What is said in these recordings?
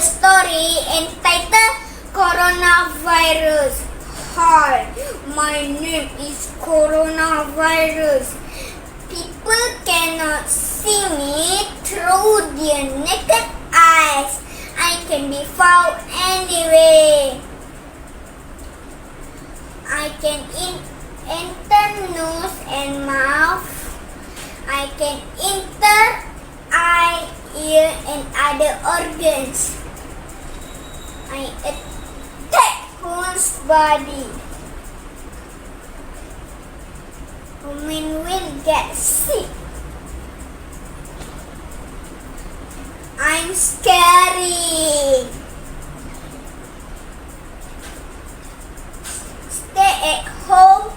story entitled Coronavirus. Hi, my name is Coronavirus. People cannot see me through their naked eyes. I can be found anyway. I can enter nose and mouth. I can enter eye, ear, and other organs. I attack whose body. Women will get sick. I'm scary. Stay at home,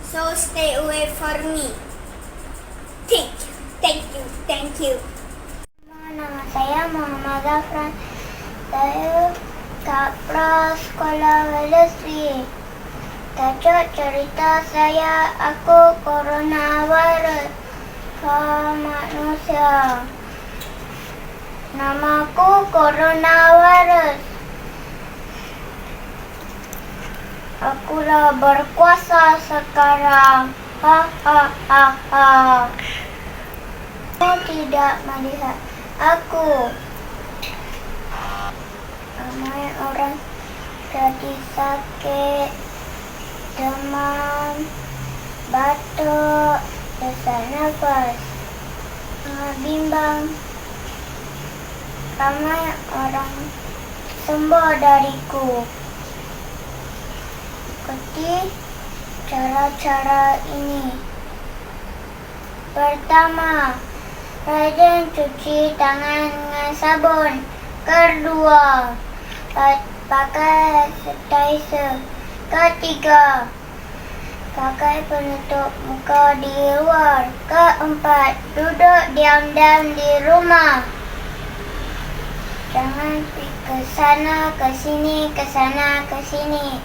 so stay away from me. Thank you. Nama saya Muhammad Zafran. Saya kat sekolah Wellesley. Tajuk cerita saya, aku coronavirus manusia. Namaku coronavirus. Akulah berkuasa sekarang. Ha ha ha ha. Kau tidak melihat aku. Ramai orang jadi sakit, demam, batuk, sesak nafas, bimbang. Ramai orang sembuh dariku. Ikuti cara-cara ini. Pertama, rajin cuci tangan dengan sabun. Kedua, pakai sanitizer. Ketiga, pakai penutup muka di luar. Keempat, duduk diam-diam di rumah. Jangan pergi ke sana, ke sini, ke sana, ke sini.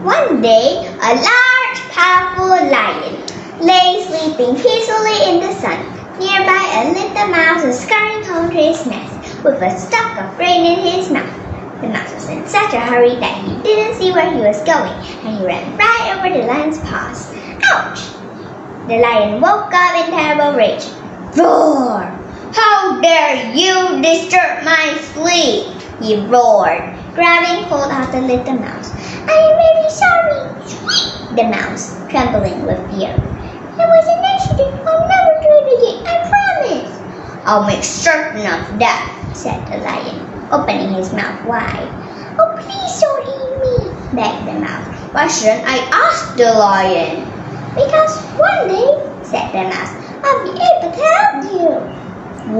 One day, a large, powerful lion lay sleeping peacefully in the sun. Nearby, a little mouse was scurrying home to his nest with a stalk of grain in his mouth. The mouse was in such a hurry that he didn't see where he was going, and he ran right over the lion's paws. Ouch! The lion woke up in terrible rage. Roar! How dare you disturb my sleep! He roared, grabbing hold of the little mouse. I am very sorry, the mouse, trembling with fear. It was an accident. I'll never do it again, I promise. I'll make certain of that, said the lion, opening his mouth wide. Oh, please don't eat me, begged the mouse. Why shouldn't I ask the lion? Because one day, said the mouse, I'll be able to help you.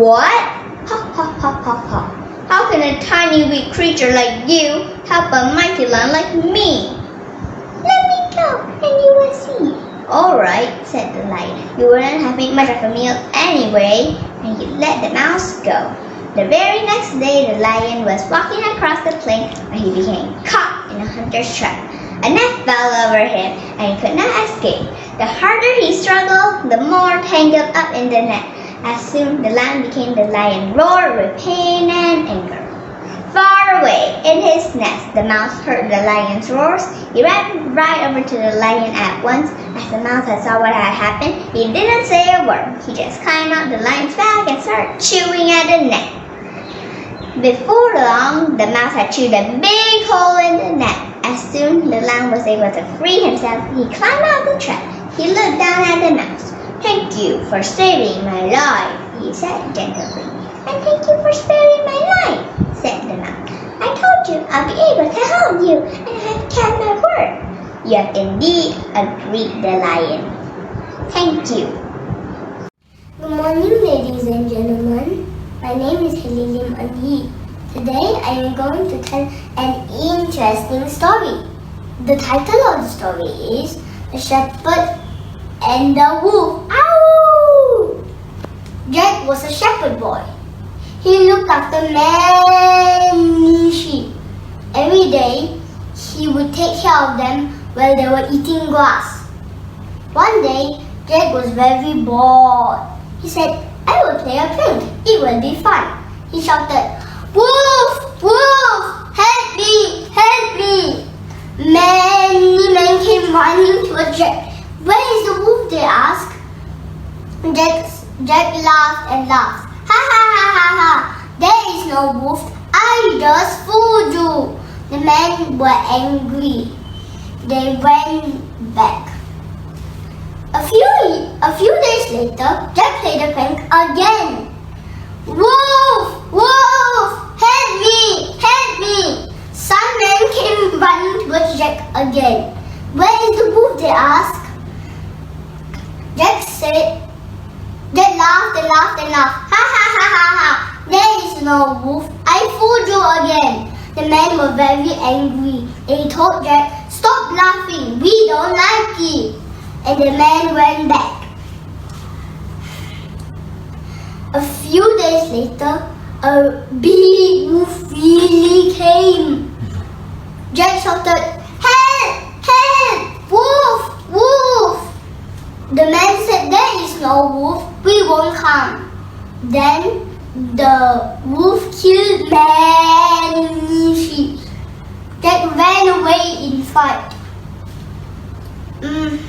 What? Ha ha ha ha ha. How can a tiny weak creature like you help a mighty lion like me? Let me go and you will see. Alright, said the lion. You wouldn't have made much of a meal anyway, and he let the mouse go. The very next day, the lion was walking across the plain when he became caught in a hunter's trap. A net fell over him and he could not escape. The harder he struggled, the more tangled up in the net. As soon, the lion became the lion roared with pain and anger. Far away in his nest, the mouse heard the lion's roars. He ran right over to the lion at once. As the mouse had saw what had happened, he didn't say a word. He just climbed out the lion's back and started chewing at the net. Before long, the mouse had chewed a big hole in the net. As soon, the lion was able to free himself. He climbed out the trap. He looked down at the mouse. Thank you for saving my life, he said gently. And thank you for sparing my life, said the mouse. I told you I'll be able to help you, and I have kept my word. You have indeed, agreed the lion. Thank you. Good morning, ladies and gentlemen. My name is Helilim Anhi. Today I am going to tell an interesting story. The title of the story is The Shepherd and the Wolf. Ow! Jack was a shepherd boy. He looked after many sheep. Every day, he would take care of them while they were eating grass. One day, Jack was very bored. He said, I will play a prank. It will be fun. He shouted, "Wolf! Wolf! Help me! Help me!" Many men came running towards Jack. "Where is the wolf?" they asked. Jack laughed and laughed. "Ha ha ha ha ha! There is no wolf. I just fooled you." The men were angry. They went back. A few days later, Jack played the prank again. "Wolf! Wolf! Help me! Help me!" Some men came running towards Jack again. "Where is the wolf?" they asked. Jack laughed and laughed and laughed. "Ha ha ha ha ha! There is no wolf. I fooled you again." The men were very angry. They told Jack, "Stop laughing. We don't like it." And the man went back. A few days later, a big wolf really came. Jack shouted, "Help! Help! Wolf! Wolf!" The man said, "There is no wolf. We won't come." Then the wolf killed many sheep. Jack ran away in fright.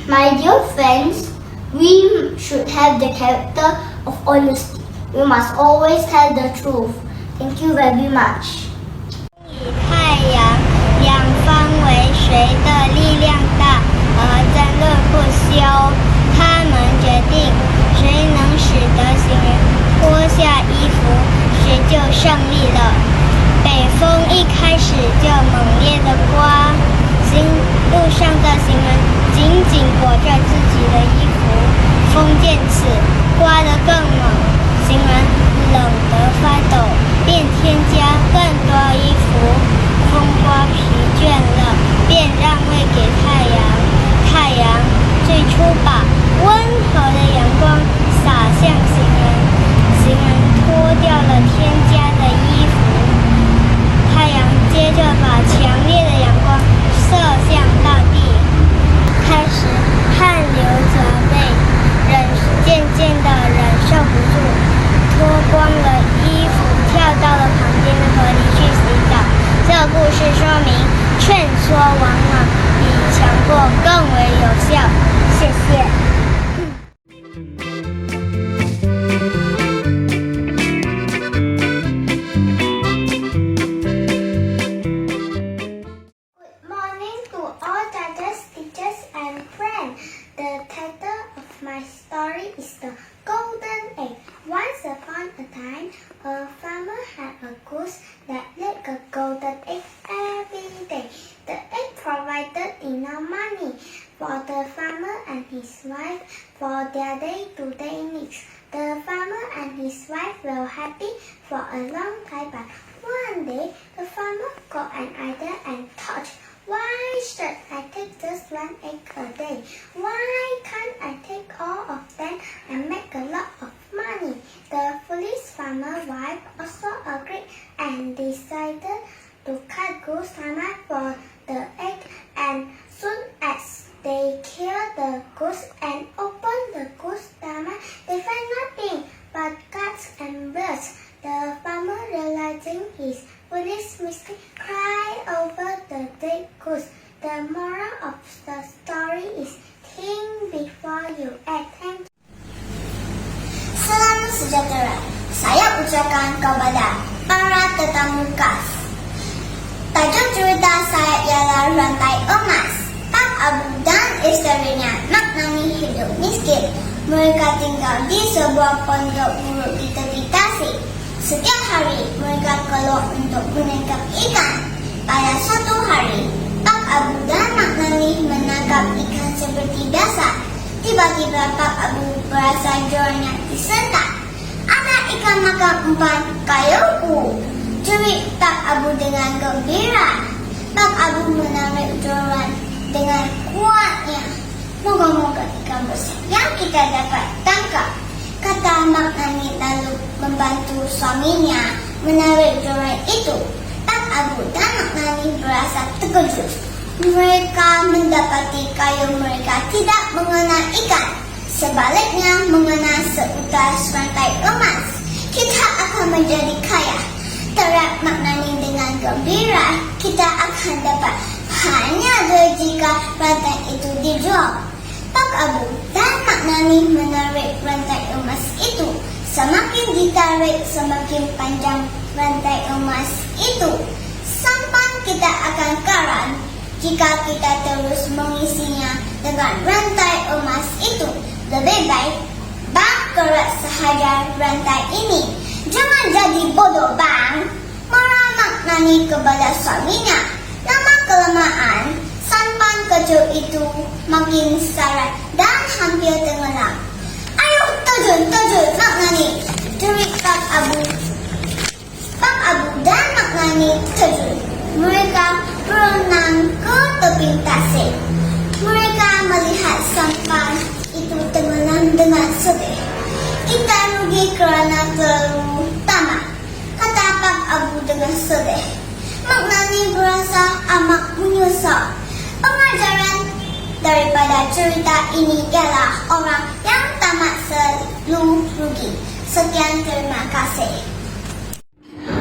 My dear friends, we should have the character of honesty. We must always tell the truth. Thank you very much. 太阳，两方为谁的力量大而争论不休。他们决定，谁能使得行人脱下衣服，谁就胜利了。北风一开始就猛烈地刮，路上的行人紧紧裹着自己的衣服，风见此刮得更猛，行人冷得发抖，便添加更多衣服。风刮疲倦了，便让位给太阳。太阳最初把温和的阳光洒向行人，行人脱掉了添加的衣服。太阳接着把强烈的阳光射向大地，开始汗流浃背，渐渐地忍受不住，脱光了衣服，跳到了旁边的河里去洗澡。这个故事说明，劝说往往比强迫更为有效。谢谢。Good morning to all judges, teachers, and friends. The title of my story is The Golden Egg. Once upon a time, a farmer had a goose that laid a golden egg every day. The egg provided enough money for the farmer and his wife for their day-to-day needs. The farmer and his wife were happy for a long time, but one day the farmer got an idea and thought, "Why should I take just one egg a day? Why can't I take all of them and make a lot of money?" The foolish farmer wife also agreed and decided to cut goose stomach for the egg, and soon as they killed the goose and opened the goose stomach, they found nothing but guts and blood. The farmer, realizing his foolish mistake, cried over the dead goose. The moral of the story is think before you act. Thank you. Salam sejahtera. Saya ucapkan kepada para tetamu kas. Tajuk cerita saya ialah Rantai Emas. Pak Abu dan isterinya maknani hidup miskin. Mereka tinggal di sebuah pondok buruk di tepi tasik. Setiap hari mereka keluar untuk menangkap ikan. Pada suatu hari, Pak Abu dan maknani menangkap ikan seperti biasa. Tiba-tiba Pak Abu merasa jarinya disentak. "Ada ikan makan umpan kayuku!" jerit Pak Abu dengan gembira. Pak Abu menarik joran dengan kuatnya. "Moga-moga ikan besar yang kita dapat tangkap," kata Mak Nani lalu membantu suaminya menarik joran itu. Pak Abu dan Mak Nani berasa terkejut. Mereka mendapati kayu mereka tidak mengenai ikan. Sebaliknya, mengenai seutas rantai emas, kita akan menjadi kaya. Terap maknani dengan gembira, kita akan dapat hanya jika rantai itu dijual. Pak Abu dan maknani menarik rantai emas itu. Semakin ditarik, semakin panjang rantai emas itu. Sampai kita akan karam jika kita terus mengisinya dengan rantai emas itu. Lebih baik Bang kerat sahaja rantai ini. Jangan jadi bodoh Bang. Marah maknani kepada suaminya. Lama kelamaan, sampan kecil itu makin syarat dan hampir tenggelam. Ayo terjun maknani, jerit Pak Abu. Pak Abu dan maknani terjun. Mereka berenang ke tepi tasik. Mereka melihat sampan itu tenggelam dengan sedih. Kita rugi kerana terlalu tamat, kata Pak Abu dengan sedih. Maknani berasa amat menyesal. Pengajaran daripada cerita ini ialah orang yang tamat selalu rugi. Sekian, terima kasih.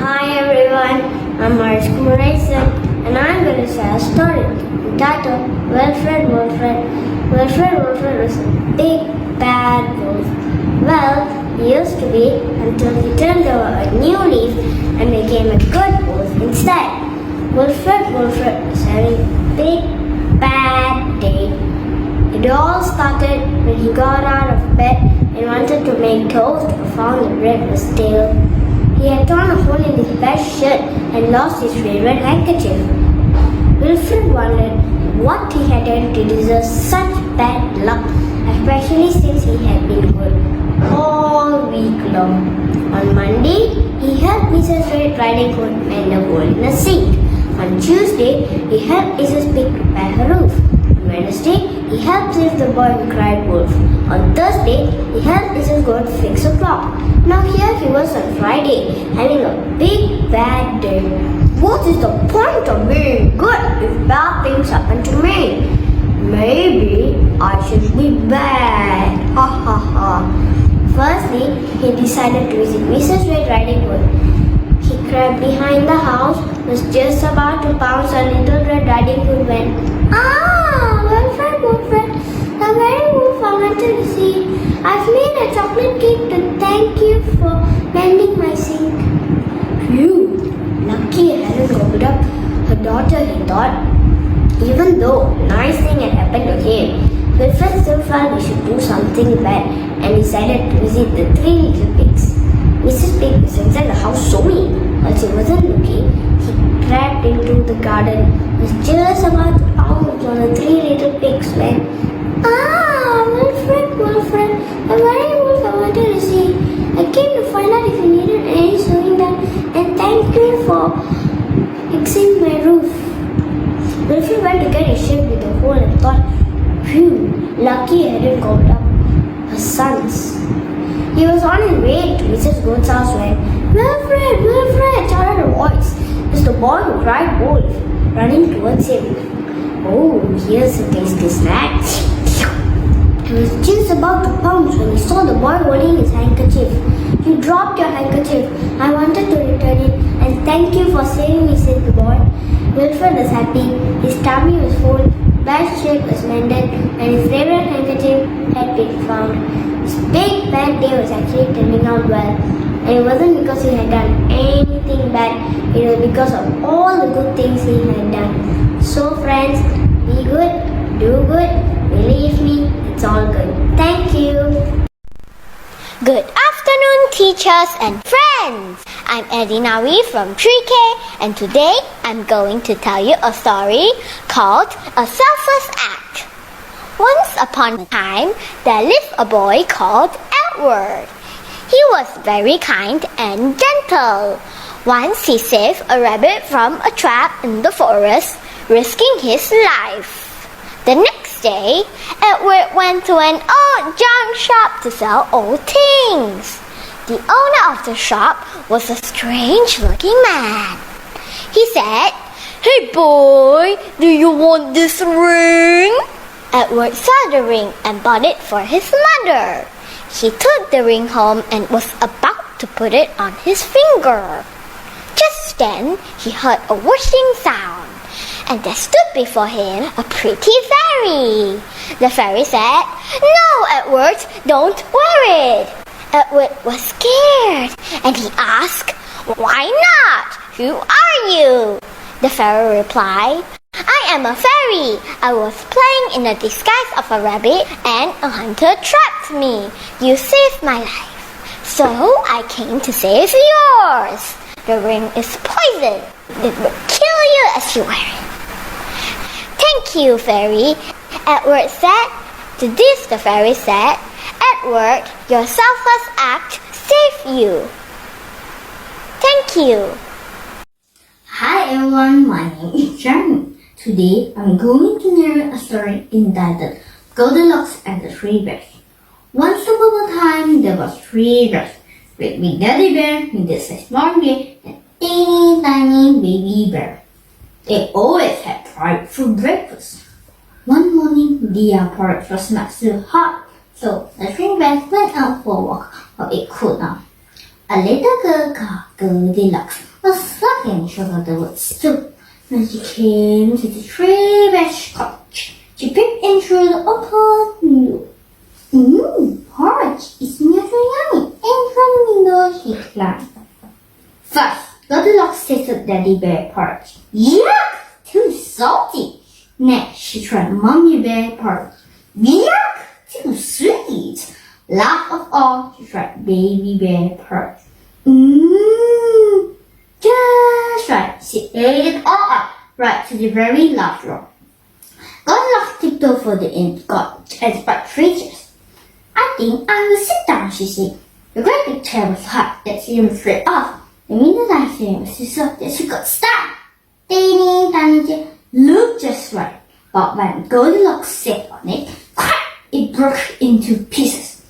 Hi everyone, I'm Marish Kumaraisen and I'm going to share a story entitled Wilfred was a big bad wolf. Well, he used to be until he turned over a new leaf and became a good wolf instead. Wilfred was having a big bad day. It all started when he got out of bed and wanted to make toast but found the bread was stale. He had torn a hole in his best shirt and lost his favorite handkerchief. Wilfred wondered what he had done to deserve such bad luck, especially since he had been good all week long. On Monday, he helped Mrs. Red Riding Hood mend a hole in a sink. On Tuesday, he helped Mrs. Pig repair her roof. On Wednesday, he helped save the boy who cried wolf. On Thursday, he helped Mrs. Goat fix a clock. Now here he was on Friday, having a big bad day. What is the point of being good if bad things happen to me? Maybe I should be bad. Ha ha ha. Firstly, he decided to visit Mrs. Red Riding Hood. He crept behind the house, was just about to pounce on Little Red Riding Hood when, Wilfred, the very wolf I wanted to see. I've made a chocolate cake to thank you for mending my sink. Phew, lucky I hadn't covered up her daughter, he thought. Even though a nice thing had happened to him, Wilfred still felt he should do something bad and decided to visit the 3 little pigs. Mrs. Pig was inside the house sewing. While she wasn't looking, he crept into the garden, was just about to pounce on the 3 little pigs when, Wilfred, the very wolf I wanted to see. I came to find out if you needed any sewing done and thank you for fixing my roof. Wilfred went to get his shirt with a hole and thought, phew, lucky I hadn't covered up her sons. He was on his way to Mrs. Goat's house when, Wilfred, shouted a voice. It was the boy who cried wolf, running towards him. Oh, here's a tasty snack. He was just about to pounce when he saw the boy holding his handkerchief. You dropped your handkerchief. I wanted to return it and thank you for saving me, said the boy. Wilfred was happy. His tummy was full, bad shirt was mended, and his favorite handkerchief had been found. His big bad day was actually turning out well. And it wasn't because he had done anything bad. It was because of all the good things he had done. So friends, be good, do good, believe me, it's all good. Thank you. Good afternoon, teachers and friends. I'm Edinawi from 3K, and today I'm going to tell you a story called A Selfless Act. Once upon a time, there lived a boy called Edward. He was very kind and gentle. Once he saved a rabbit from a trap in the forest, risking his life. The next day, Edward went to an old junk shop to sell old things. The owner of the shop was a strange-looking man. He said, "Hey boy, do you want this ring?" Edward saw the ring and bought it for his mother. He took the ring home and was about to put it on his finger. Just then, he heard a whooshing sound, and there stood before him a pretty fairy. The fairy said, "No, Edward, don't wear it." Edward was scared, and he asked, "Why not? Who are you?" The fairy replied, "I am a fairy. I was playing in the disguise of a rabbit, and a hunter trapped me. You saved my life, so I came to save yours. The ring is poison. It will kill you as you wear it." "Thank you, fairy," Edward said. To this the fairy said, "Edward, your selfless act saved you. Thank you." Hi everyone, my name is Jeremy. Today I'm going to narrate a story entitled Goldilocks and the Three Bears. Once upon a time there was three bears. Great big daddy bear, middle-sized small bear, and teeny tiny baby bear. They always had porridge for breakfast. One morning their porridge was not so hot, so the three bears went out for a walk while it cooled down. A little girl called Goldilocks was sucking sugar the woods soup. When she came to the three bears' cottage, she peeped in through the open window. Porridge is not so yummy. In from the window she climbed. First, Goldilocks tasted Daddy Bear porridge. Yuck! Too salty. Next, she tried Mommy Bear porridge. Yuck! Too sweet. Last of all, she tried Baby Bear porridge. Just right. She ate it all up, right to the very last drop. Goldilocks tiptoed for the cottage and spread three chairs. "I think I will sit down," she said. The great big chair was hot that she was afraid of. The middle-sized chair was so soft that she got stuck. Teeny tiny chair looked just right, but when Goldilocks sat on it, crack! It broke into pieces.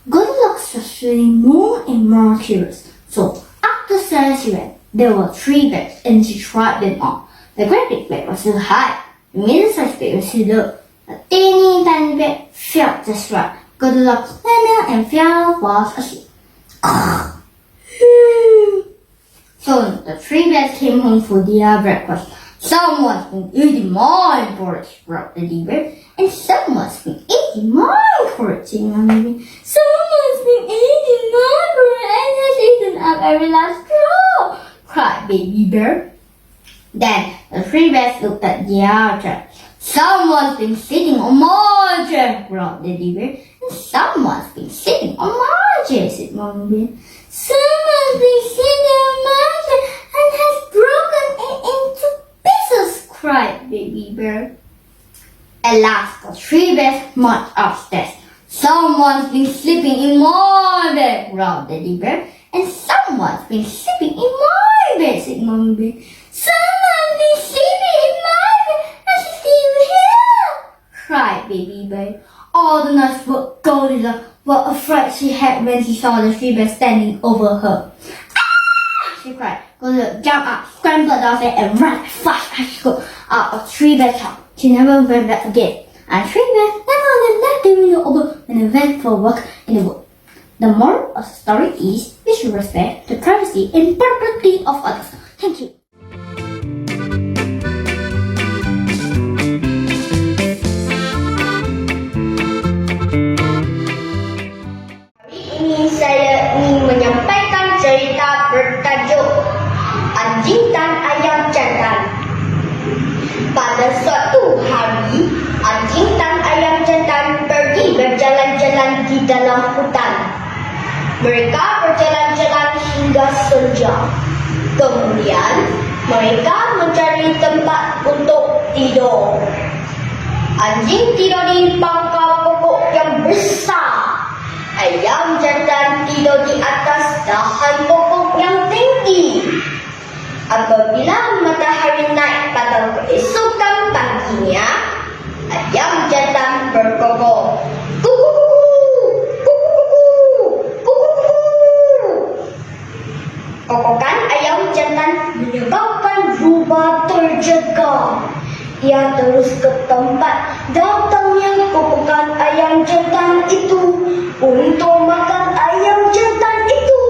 Goldilocks was feeling more and more curious, so up the stairs she went. There were three beds, and she tried them all. The great big bed was so high, the middle-sized bed was so low. The teeny tiny bed felt just right. Goldilocks fell and fell fast asleep. Soon the three bears came home for their breakfast. "Someone's been eating my porridge," growled the bear. "And someone's been eating my porridge," said Mommy Bear. "Someone's been eating my porridge and has eaten up every last drop," cried Baby Bear. Then the three bears looked at their chair. "Someone's been sitting on my chair," growled Daddy Bear. "And someone's been sitting on my chair," said Mommy Bear. "Someone's been sitting on my chair and has broken it into pieces," cried Baby Bear. At last, the three bears marched upstairs. "Someone's been sleeping in my bed," growled Daddy Bear. "And someone's been sleeping in my bed," said Mommy Bear. "Someone's been sleeping in my bed and she's still here," cried Baby Bear. All the nights but Goldilocks was afraid she had when she saw the three bears standing over her. "Ah!" she cried. Goldilocks jumped up, scrambled downstairs, and ran as fast as she could out of three bears' house. She never went back again. And three bears never left the window open when they went for a walk in the wood. The moral of the story is we should respect the privacy and property of others. Thank you. Ini saya ingin menyampaikan cerita bertajuk Anjing dan Ayam Jantan. Pada suatu hari, anjing dan ayam jantan pergi berjalan-jalan di dalam hutan. Mereka berjalan-jalan hingga senja. Kemudian, mereka mencari tempat untuk tidur. Anjing tidur di pangkal pokok yang besar. Ayam jantan tidur di atas dahan pokok yang tinggi. Apabila matahari naik pada keesokan paginya, ayam jantan berkokok. Kuku-kuku, kuku-kuku, kuku-kuku. Kokokan ayam jantan menyebabkan rubah terjaga. Ia terus ke tempat datangnya kukukan ayam jantan itu untuk makan ayam jantan itu.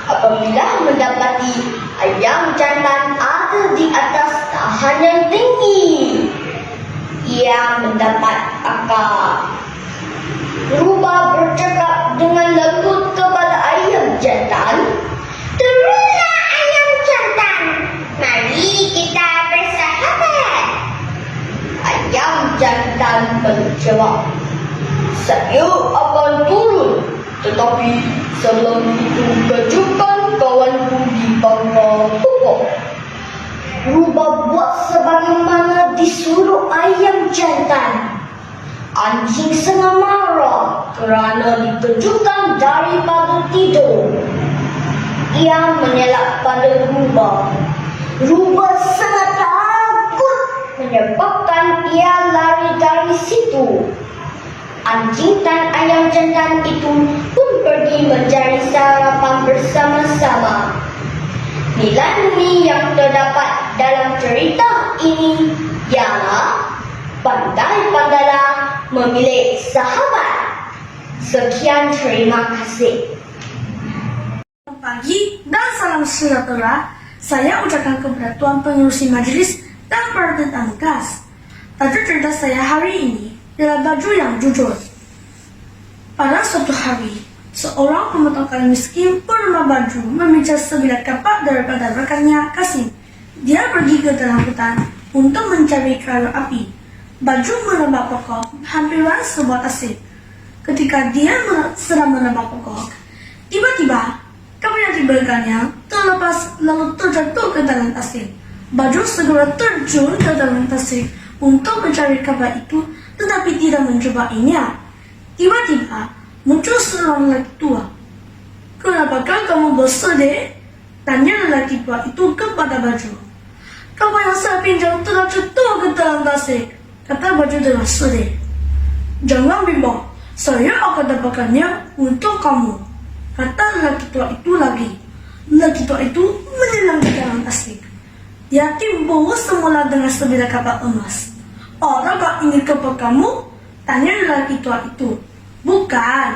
Apabila mendapati ayam jantan ada di atas tahan yang tinggi, ia mendapat akal. Rubah bercakap dengan lembut kepada ayam jantan. Turunlah ayam jantan, mari kita bersahabat. Ayam jantan menjawab, saya akan turun, tetapi sebelum itu kejutkan kawanku di bangka pokok. Rubah buat sebagaimana disuruh ayam jantan. Anjing sangat marah kerana dikejutkan daripada tidur. Ia mengelak pada Rubah. Rubah sangat takut menyebabkan ia lari dari situ. Anjing dan ayam jantan itu pun pergi mencari sarapan bersama-sama. Nilai-nilai yang terdapat dalam cerita ini ialah pandai-pandailah memilih sahabat. Sekian, terima kasih. Selamat pagi dan salam sejahtera. Saya ucapkan kepada Tuan Pengerusi Majlis dan para tetamu kelas. Tajuk cerita saya hari ini adalah baju yang jujur. Pada suatu hari, seorang pemotong kain miskin bernama Baju meminta sebilah kapak daripada rekannya Kasim. Dia pergi ke dalam hutan untuk mencari kayu api. Baju menebak pokok hampiran sebuah tasik. Ketika dia sedang menebak pokok, tiba-tiba kapak yang diberikannya terlepas lalu terjatuh ke dalam tasik. Baju segera terjun ke dalam tasik untuk mencari kapak itu, tetapi tidak mencobainya. Tiba-tiba muncul seorang lelaki tua. "Kenapakah kamu bersedih?" tanya lelaki tua itu kepada Baju. "Kapak yang saya pinjam telah jatuh ke dalam tasik," kata Baju dengan sedih. "Jangan bimbang, saya akan dapatkannya untuk kamu," kata lelaki tua itu lagi. Lelaki tua itu menyelam ke dalam tasik. Dia timbul semula dengan sebilah kapak emas. "Adakah ini kapak kamu?" tanya lelaki tua itu. "Bukan,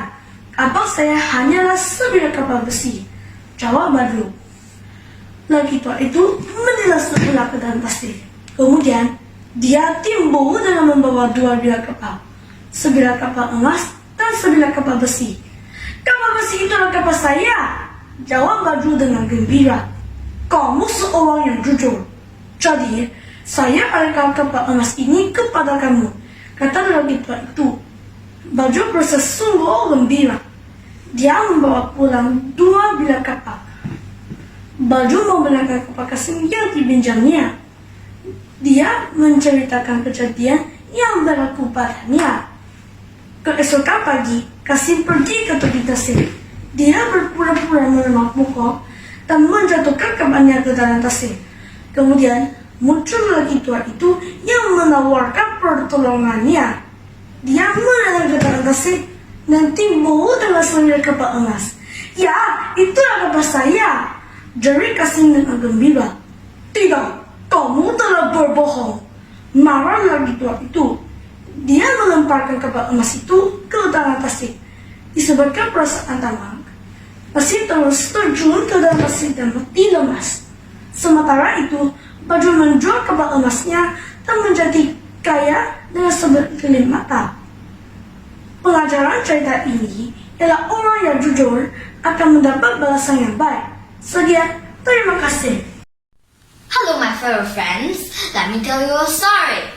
kapak saya hanyalah sebilah kapak besi," jawab Baju. Lelaki tua itu menyelam semula ke dalam tasik. Kemudian dia timbul dengan membawa dua bilah kapak, sebilah kapak emas dan sebilah kapak besi. "Kapak besi itu adalah kapak saya," jawab Baju dengan gembira. "Kamu seorang yang jujur. Jadi, saya akan kapak emas ini kepada kamu," kata lelaki tua itu. Baju merasa sungguh gembira. Dia membawa pulang dua bilah kapak. Baju membelangkan kapak Kasim yang dipinjamnya. Dia menceritakan kejadian yang berlaku padanya. Keesokan pagi, Kasim pergi ke tepi tasik. Dia berpura-pura menebak pokok dan menjatuhkan kapaknya ke dalam tasik. Kemudian muncul lelaki tua itu yang menawarkan pertolongannya. Dia menyelam ke dalam tasik dan timbul dengan sebilah kapak emas. "Ya, itulah kapak saya," jerit Kasim dengan gembira. "Tidak, kamu telah berbohong," marah lelaki tua itu. Dia melemparkan kapak emas itu ke dalam tasik. Disebabkan perasaan tamak, Kasim terus terjun ke dalam tasik dan mati lemas. Sementara itu, Baju menjual kapak emasnya dan menjadi kaya dengan sekelilip mata. Pelajaran cerita ini ialah orang yang jujur akan mendapat balasan yang baik. Sekian, terima kasih. Hello, my fellow friends. Let me tell you a story.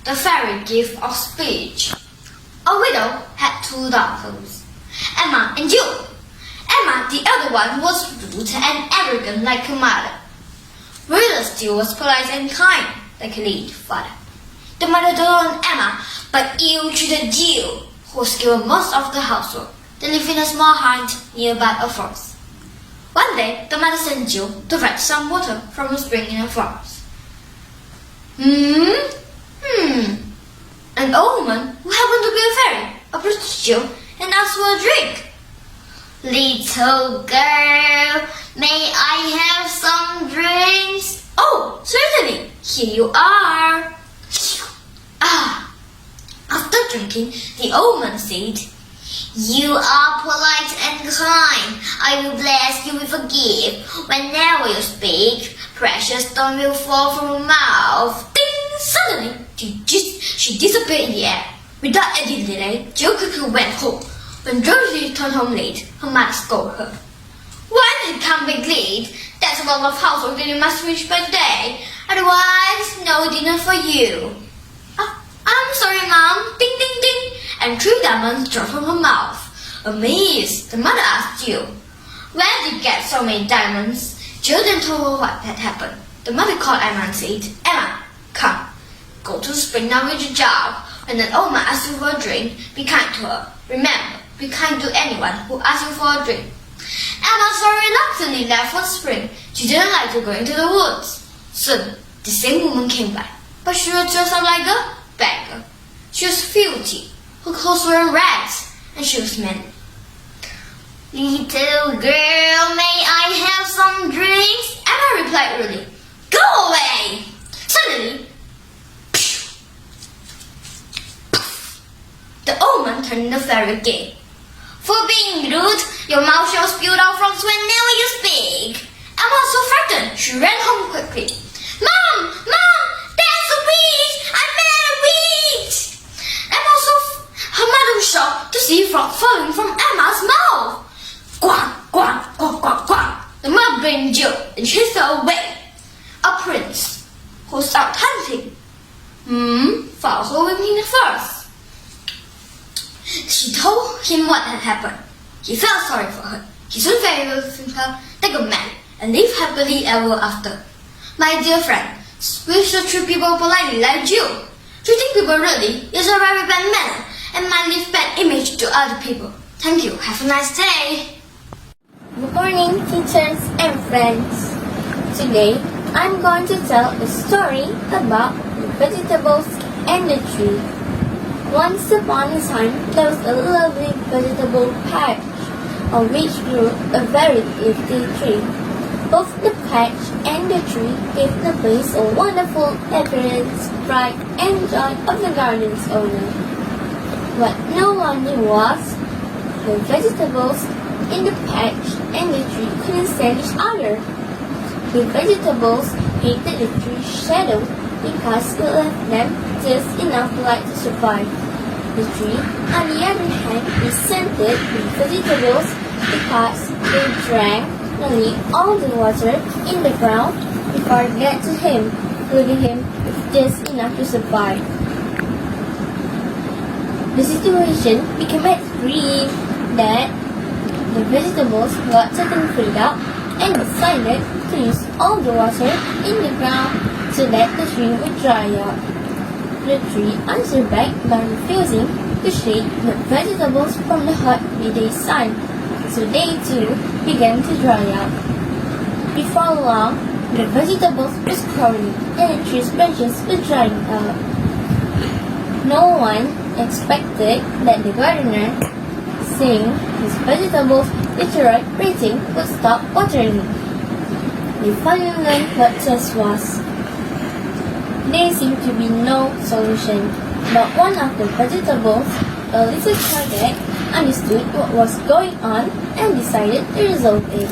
The fairy gift of speech. A widow had two daughters, Emma and June. Emma, the elder one, was rude and arrogant like her mother. Rita still was polite and kind like her late father. The mother adored Emma, but ill-treated Jill, who was given most of the housework. They lived in a small hut nearby a forest. One day, the mother sent Jill to fetch some water from a spring in the forest. An old woman who happened to be a fairy approached Jill and asked for a drink. "Little girl, may I have some drinks?" "Oh, certainly. Here you are." After drinking, the old man said, "You are polite and kind. I will bless you with a gift. Whenever you speak, precious stone will fall from your mouth." Ding! Suddenly, she disappeared in the air. Without any delay, Jill quickly went home. When Dorothy returned home late, her mother scolded her. "Why did you come back late? That's a lot of housework that you must finish by today. Otherwise, no dinner for you." "I'm sorry, Mom." Ding, ding, ding. And 3 diamonds dropped from her mouth. Amazed, the mother asked Jill, "Where did you get so many diamonds?" Jill then told her what had happened. The mother called Emma and said, "Emma, come. Go to the spring now with your jar. When an old man asks you for a drink, be kind to her. Remember, be kind to anyone who asks you for a drink." Emma so reluctantly left for the spring. She didn't like to go into the woods. Soon, the same woman came by, but she was dressed up like a beggar. She was filthy. Her clothes were in rags, and she was mad. "Little girl, may I have some drinks?" Emma replied rudely. "Go away!" Suddenly, the old man turned the fairy again. "For being rude, your mouth shall spew out frogs whenever you speak." Emma was so frightened, she ran home quickly. Mom! There's a witch! I met a witch!" Emma her mother was shocked to see a frog falling from Emma's mouth. Quack, quack, quack, quack, quack. The mother blamed Jill and chased her away. A prince who was out hunting found her weeping at first. She told him what had happened. He felt sorry for her. He soon fell in love with her like a man and lived happily ever after. My dear friend, we should treat people politely like Jill. Treating people rudely is a very bad manner and might leave bad image to other people. Thank you. Have a nice day. Good morning, teachers and friends. Today, I'm going to tell a story about the vegetables and the tree. Once upon a time, there was a lovely vegetable patch on which grew a very leafy tree. Both the patch and the tree gave the place a wonderful appearance, pride, and joy of the garden's owner. What no one knew was the vegetables in the patch and the tree couldn't stand each other. The vegetables hated the tree's shadow because it left them just enough light to survive. The tree, on the other hand, resented the vegetables because they drank nearly all the water in the ground before it got to him, leaving him with just enough to survive. The situation became extreme that the vegetables got suddenly fed up and decided to use all the water in the ground so that the tree would dry up. The tree answered back by refusing to shade the vegetables from the hot midday sun, so they too began to dry up. Before long, the vegetables were scouring and the tree's branches were drying up. No one expected that the gardener, seeing his vegetables deteriorating, would stop watering it. They finally learned what this was. There seemed to be no solution, but one of the vegetables, a little target, understood what was going on and decided to resolve it.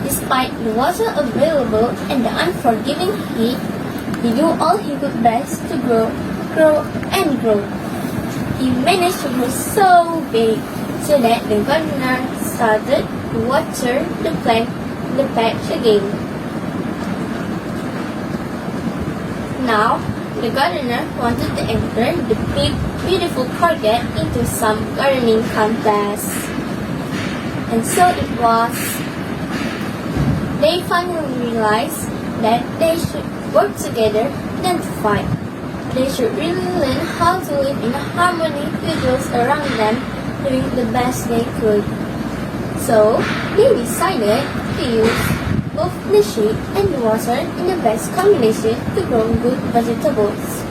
Despite the water available and the unforgiving heat, he did all he could best to grow, and grow. He managed to grow so big so that the gardener started to water the patch again. Now, the gardener wanted to enter the big, beautiful target into some gardening contest. And so it was. They finally realized that they should work together than to fight. They should really learn how to live in harmony with those around them, doing the best they could. So, they decided to use both the shade and the water in the best combination to grow good vegetables.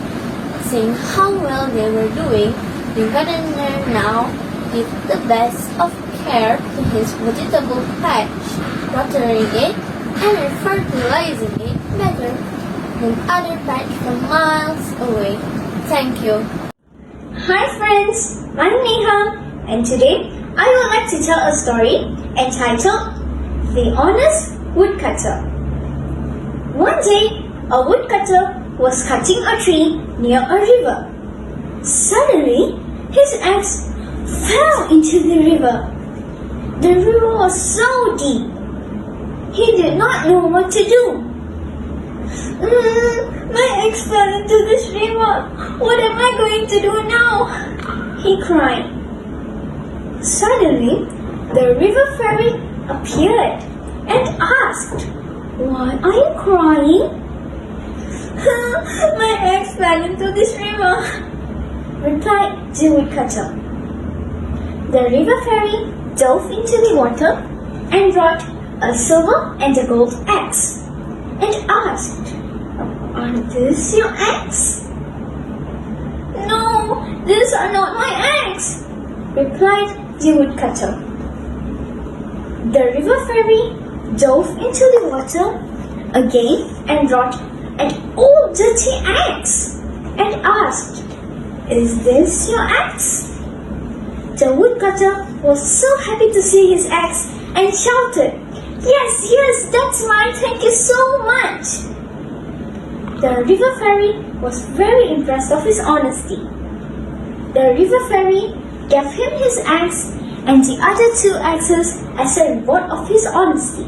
Seeing how well they were doing, the gardener now gave the best of care to his vegetable patch, watering it and fertilizing it better than other patch from miles away. Thank you. Hi friends, I'm Neha and today I would like to tell a story entitled The Honest Woodcutter. One day, a woodcutter was cutting a tree near a river. Suddenly, his axe fell into the river. The river was so deep. He did not know what to do. My axe fell into this river. What am I going to do now? He cried. Suddenly, the river fairy appeared and asked, "Why are you crying?" My axe fell into this river, replied the woodcutter. The river fairy dove into the water and brought a silver and a gold axe and asked, "Are these your axe?" "No, these are not my axe," replied the woodcutter. The river fairy dove into the water again and brought an old dirty axe and asked, "Is this your axe?" The woodcutter was so happy to see his axe and shouted, Yes, that's mine, thank you so much." The river fairy was very impressed of his honesty. The river fairy gave him his axe and the other 2 axes as a reward of his honesty.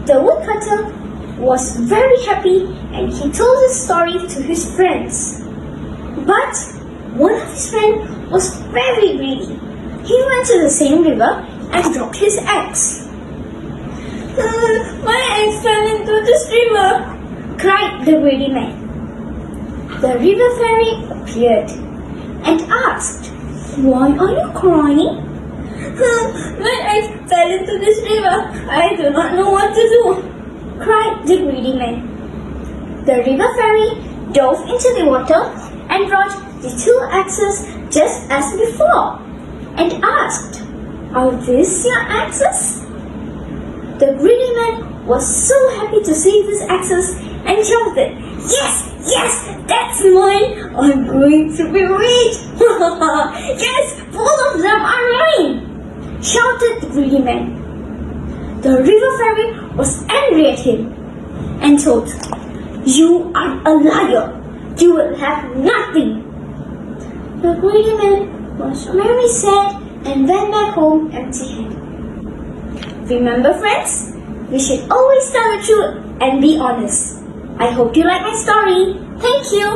The woodcutter was very happy and he told his story to his friends. But one of his friends was very greedy. He went to the same river and dropped his axe. "My axe fell into this river," cried the greedy man. The river fairy appeared and asked, "Why are you crying?" "My axe fell into this river. I do not know what to do," cried the greedy man. The river fairy dove into the water and brought the 2 axes just as before and asked, "Are these your axes?" The greedy man was so happy to see his axes and shouted, Yes, that's mine. I'm going to be rich. Yes, all of them are mine," shouted the greedy man. The river fairy was angry at him and told, "You are a liar. You will have nothing." The greedy man was very sad and went back home empty-handed. Remember friends, we should always tell the truth and be honest. I hope you like my story. Thank you.